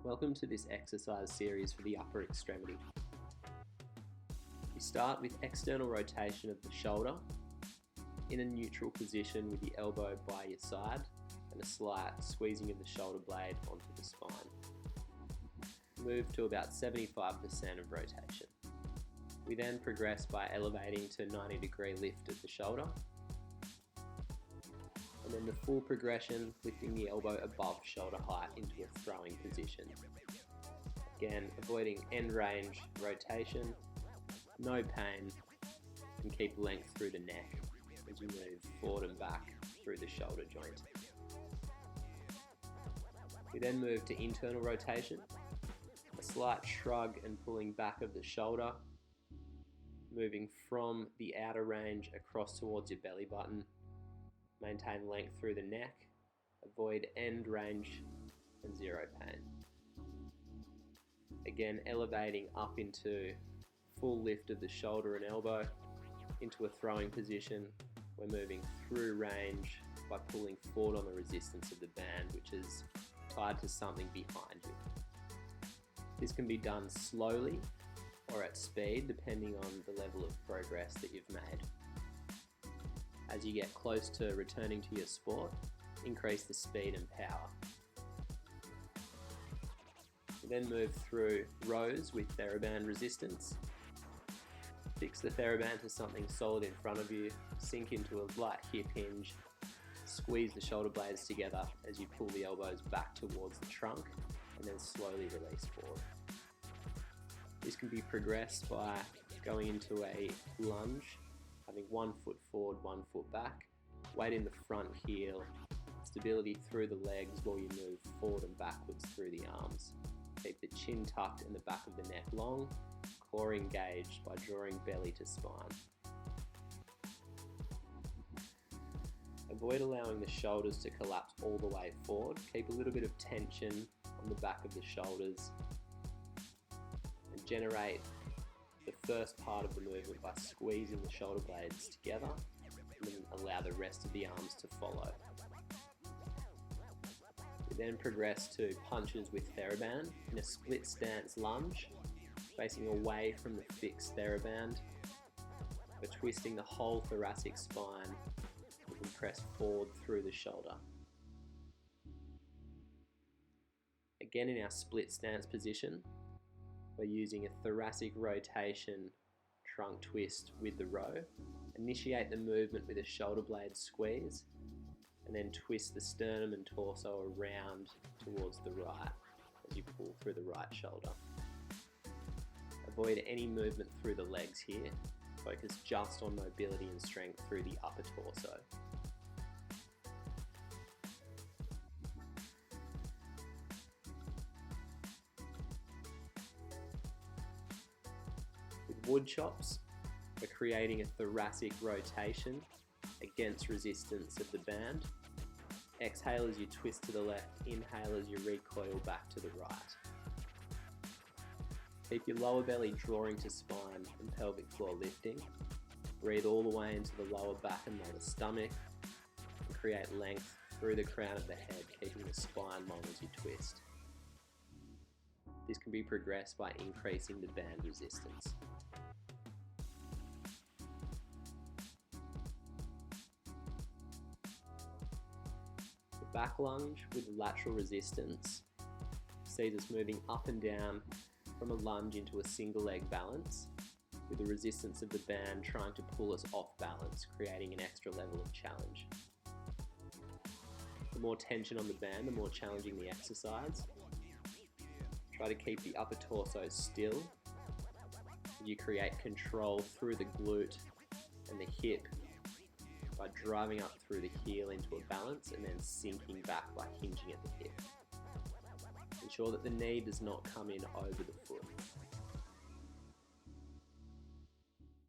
Welcome to this exercise series for the upper extremity. We start with external rotation of the shoulder in a neutral position with the elbow by your side and a slight squeezing of the shoulder blade onto the spine. Move to about 75% of rotation. We then progress by elevating to 90-degree lift of the shoulder, and then the full progression, lifting the elbow above shoulder height into a throwing position. Again, avoiding end range rotation, no pain, and keep length through the neck as you move forward and back through the shoulder joint. We then move to internal rotation, a slight shrug and pulling back of the shoulder, moving from the outer range across towards your belly button. Maintain length through the neck, avoid end range and zero pain. Again, elevating up into full lift of the shoulder and elbow into a throwing position. We're moving through range by pulling forward on the resistance of the band, which is tied to something behind you. This can be done slowly or at speed depending on the level of progress that you've made. As you get close to returning to your sport, increase the speed and power. We then move through rows with theraband resistance. Fix the theraband to something solid in front of you, sink into a light hip hinge, squeeze the shoulder blades together as you pull the elbows back towards the trunk, and then slowly release forward. This can be progressed by going into a lunge, having 1 foot forward, 1 foot back, weight in the front heel, stability through the legs while you move forward and backwards through the arms. Keep the chin tucked and the back of the neck long, core engaged by drawing belly to spine. Avoid allowing the shoulders to collapse all the way forward. Keep a little bit of tension on the back of the shoulders and generate the first part of the movement by squeezing the shoulder blades together and then allow the rest of the arms to follow. We then progress to punches with theraband in a split stance lunge, facing away from the fixed theraband. We're twisting the whole thoracic spine. We can press forward through the shoulder. Again, in our split stance position, we're using a thoracic rotation trunk twist with the row. Initiate the movement with a shoulder blade squeeze and then twist the sternum and torso around towards the right as you pull through the right shoulder. Avoid any movement through the legs here. Focus just on mobility and strength through the upper torso. With wood chops, we're creating a thoracic rotation against resistance of the band. Exhale as you twist to the left, inhale as you recoil back to the right. Keep your lower belly drawing to spine and pelvic floor lifting. Breathe all the way into the lower back and lower stomach and create length through the crown of the head, keeping the spine long as you twist. This can be progressed by increasing the band resistance. The back lunge with lateral resistance sees us moving up and down from a lunge into a single leg balance, with the resistance of the band trying to pull us off balance, creating an extra level of challenge. The more tension on the band, the more challenging the exercise. Try to keep the upper torso still. You create control through the glute and the hip by driving up through the heel into a balance and then sinking back by hinging at the hip. Ensure that the knee does not come in over the foot.